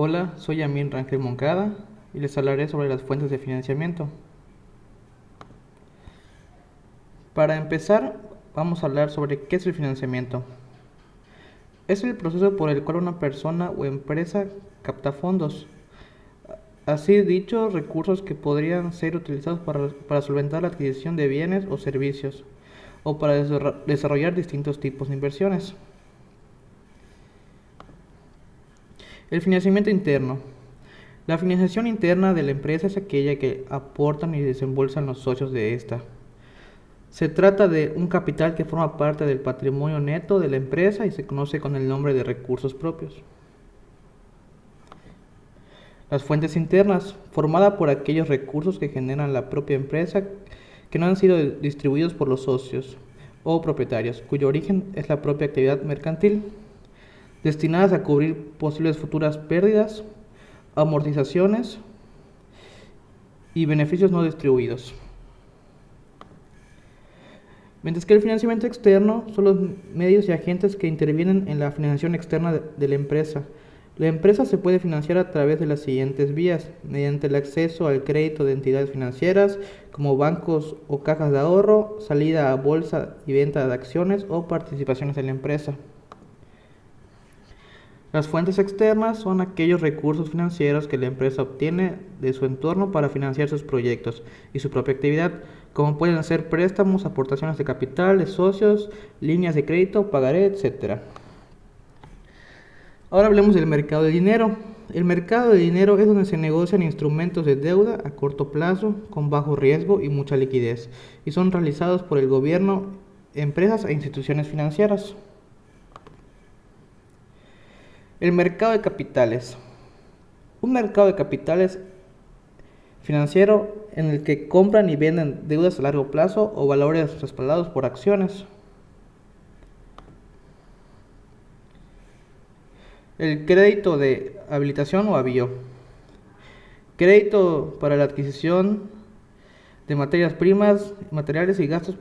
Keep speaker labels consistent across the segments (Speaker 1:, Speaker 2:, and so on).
Speaker 1: Hola, soy Amin Rangel Moncada y les hablaré sobre las fuentes de financiamiento. Para empezar, vamos a hablar sobre qué es el financiamiento. Es el proceso por el cual una persona o empresa capta fondos, así dichos recursos que podrían ser utilizados para solventar la adquisición de bienes o servicios, o para desarrollar distintos tipos de inversiones. El financiamiento interno. La financiación interna de la empresa es aquella que aportan y desembolsan los socios de esta. Se trata de un capital que forma parte del patrimonio neto de la empresa y se conoce con el nombre de recursos propios. Las fuentes internas, formada por aquellos recursos que generan la propia empresa que no han sido distribuidos por los socios o propietarios, cuyo origen es la propia actividad mercantil, destinadas a cubrir posibles futuras pérdidas, amortizaciones y beneficios no distribuidos. Mientras que el financiamiento externo son los medios y agentes que intervienen en la financiación externa de la empresa. La empresa se puede financiar a través de las siguientes vías: mediante el acceso al crédito de entidades financieras como bancos o cajas de ahorro, salida a bolsa y venta de acciones o participaciones en la empresa. Las fuentes externas son aquellos recursos financieros que la empresa obtiene de su entorno para financiar sus proyectos y su propia actividad, como pueden ser préstamos, aportaciones de capital, de socios, líneas de crédito, pagaré, etc. Ahora hablemos del mercado de dinero. El mercado de dinero es donde se negocian instrumentos de deuda a corto plazo, con bajo riesgo y mucha liquidez, y son realizados por el gobierno, empresas e instituciones financieras. El mercado de capitales. Un mercado de capitales financiero en el que compran y venden deudas a largo plazo o valores respaldados por acciones. El crédito de habilitación o avío. Crédito para la adquisición de materias primas, materiales y gastos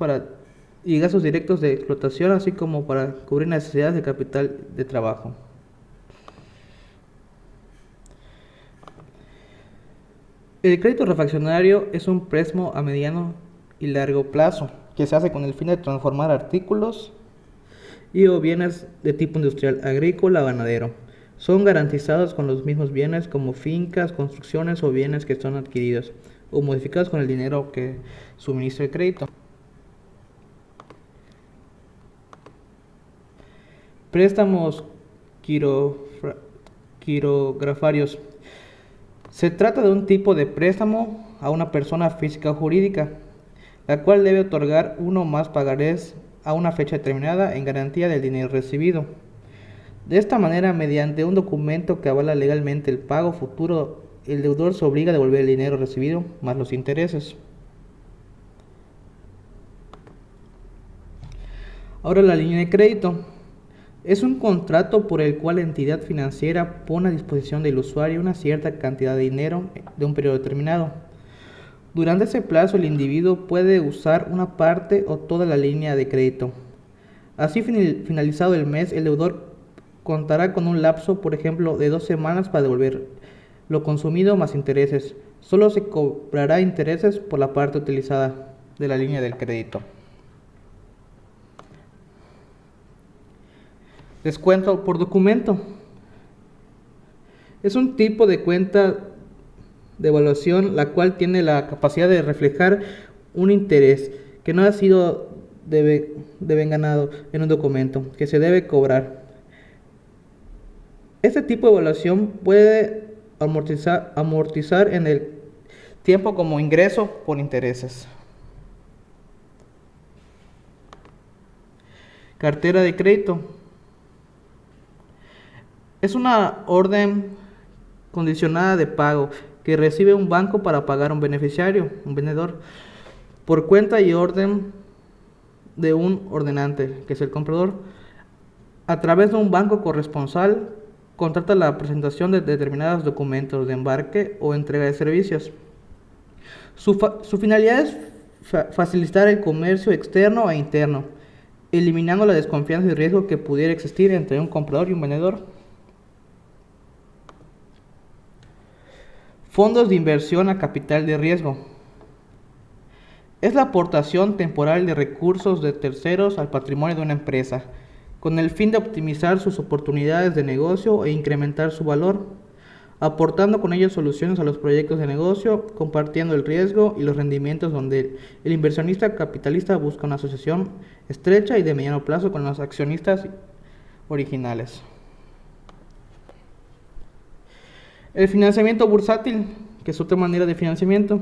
Speaker 1: directos de explotación, así como para cubrir necesidades de capital de trabajo. El crédito refaccionario es un préstamo a mediano y largo plazo que se hace con el fin de transformar artículos y o bienes de tipo industrial, agrícola o ganadero. Son garantizados con los mismos bienes como fincas, construcciones o bienes que son adquiridos o modificados con el dinero que suministra el crédito. Préstamos quirografarios. Se trata de un tipo de préstamo a una persona física o jurídica, la cual debe otorgar uno o más pagarés a una fecha determinada en garantía del dinero recibido. De esta manera, mediante un documento que avala legalmente el pago futuro, el deudor se obliga a devolver el dinero recibido más los intereses. Ahora, la línea de crédito. Es un contrato por el cual la entidad financiera pone a disposición del usuario una cierta cantidad de dinero de un periodo determinado. Durante ese plazo, el individuo puede usar una parte o toda la línea de crédito. Así, finalizado el mes, el deudor contará con un lapso, por ejemplo, de 2 semanas para devolver lo consumido más intereses. Solo se cobrará intereses por la parte utilizada de la línea del crédito. Descuento por documento. Es un tipo de cuenta de evaluación la cual tiene la capacidad de reflejar un interés que no ha sido devenganado en un documento que se debe cobrar. Este tipo de evaluación puede amortizar en el tiempo como ingreso por intereses. Cartera de crédito. Es una orden condicionada de pago que recibe un banco para pagar a un beneficiario, un vendedor, por cuenta y orden de un ordenante, que es el comprador. A través de un banco corresponsal, contrata la presentación de determinados documentos de embarque o entrega de servicios. Su finalidad es facilitar el comercio externo e interno, eliminando la desconfianza y riesgo que pudiera existir entre un comprador y un vendedor. Fondos de inversión a capital de riesgo. Es la aportación temporal de recursos de terceros al patrimonio de una empresa, con el fin de optimizar sus oportunidades de negocio e incrementar su valor, aportando con ello soluciones a los proyectos de negocio, compartiendo el riesgo y los rendimientos, donde el inversionista capitalista busca una asociación estrecha y de mediano plazo con los accionistas originales. El financiamiento bursátil, que es otra manera de financiamiento,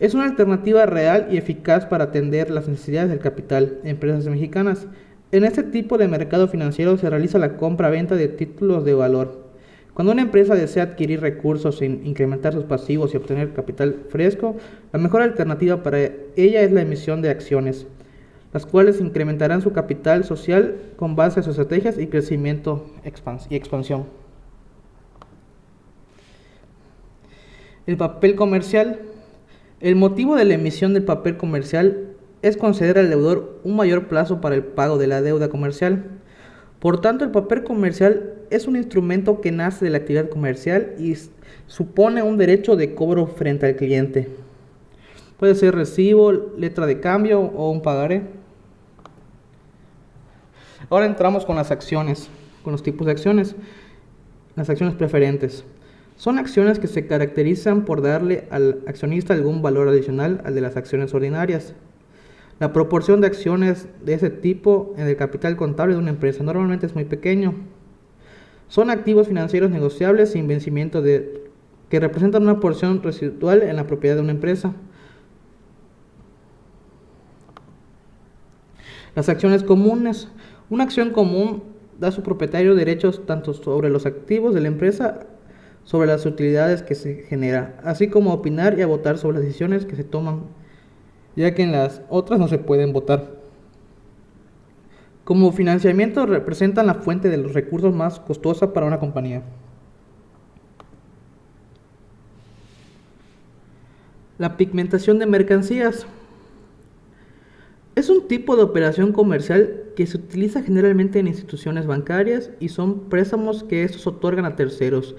Speaker 1: es una alternativa real y eficaz para atender las necesidades del capital en empresas mexicanas. En este tipo de mercado financiero se realiza la compra-venta de títulos de valor. Cuando una empresa desea adquirir recursos, incrementar sus pasivos y obtener capital fresco, la mejor alternativa para ella es la emisión de acciones, las cuales incrementarán su capital social con base a sus estrategias y crecimiento y expansión. El papel comercial. El motivo de la emisión del papel comercial es conceder al deudor un mayor plazo para el pago de la deuda comercial. Por tanto, el papel comercial es un instrumento que nace de la actividad comercial y supone un derecho de cobro frente al cliente. Puede ser recibo, letra de cambio o un pagaré. Ahora entramos con las acciones, con los tipos de acciones. Las acciones preferentes. Son acciones que se caracterizan por darle al accionista algún valor adicional al de las acciones ordinarias. La proporción de acciones de ese tipo en el capital contable de una empresa normalmente es muy pequeño. Son activos financieros negociables sin vencimiento que representan una porción residual en la propiedad de una empresa. Las acciones comunes. Una acción común da a su propietario derechos tanto sobre los activos de la empresa, sobre las utilidades que se genera, así como a opinar y a votar sobre las decisiones que se toman, ya que en las otras no se pueden votar. Como financiamiento representan la fuente de los recursos más costosa para una compañía. La pigmentación de mercancías. Es un tipo de operación comercial que se utiliza generalmente en instituciones bancarias y son préstamos que estos otorgan a terceros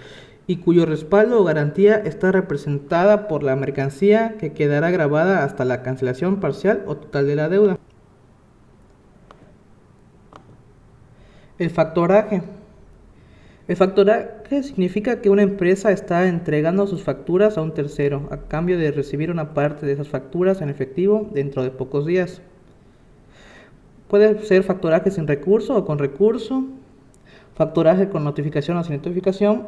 Speaker 1: y cuyo respaldo o garantía está representada por la mercancía que quedará grabada hasta la cancelación parcial o total de la deuda. El factoraje. El factoraje significa que una empresa está entregando sus facturas a un tercero a cambio de recibir una parte de esas facturas en efectivo dentro de pocos días. Puede ser factoraje sin recurso o con recurso, factoraje con notificación o sin notificación,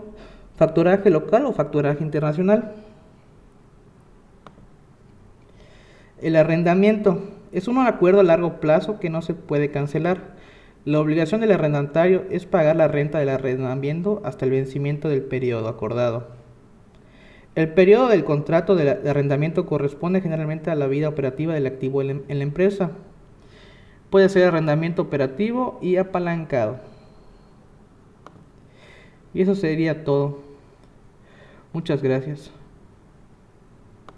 Speaker 1: factoraje local o factoraje internacional. El arrendamiento es un acuerdo a largo plazo que no se puede cancelar. La obligación del arrendatario es pagar la renta del arrendamiento hasta el vencimiento del periodo acordado. El periodo del contrato de arrendamiento corresponde generalmente a la vida operativa del activo en la empresa. Puede ser arrendamiento operativo y apalancado. Y eso sería todo. Muchas gracias.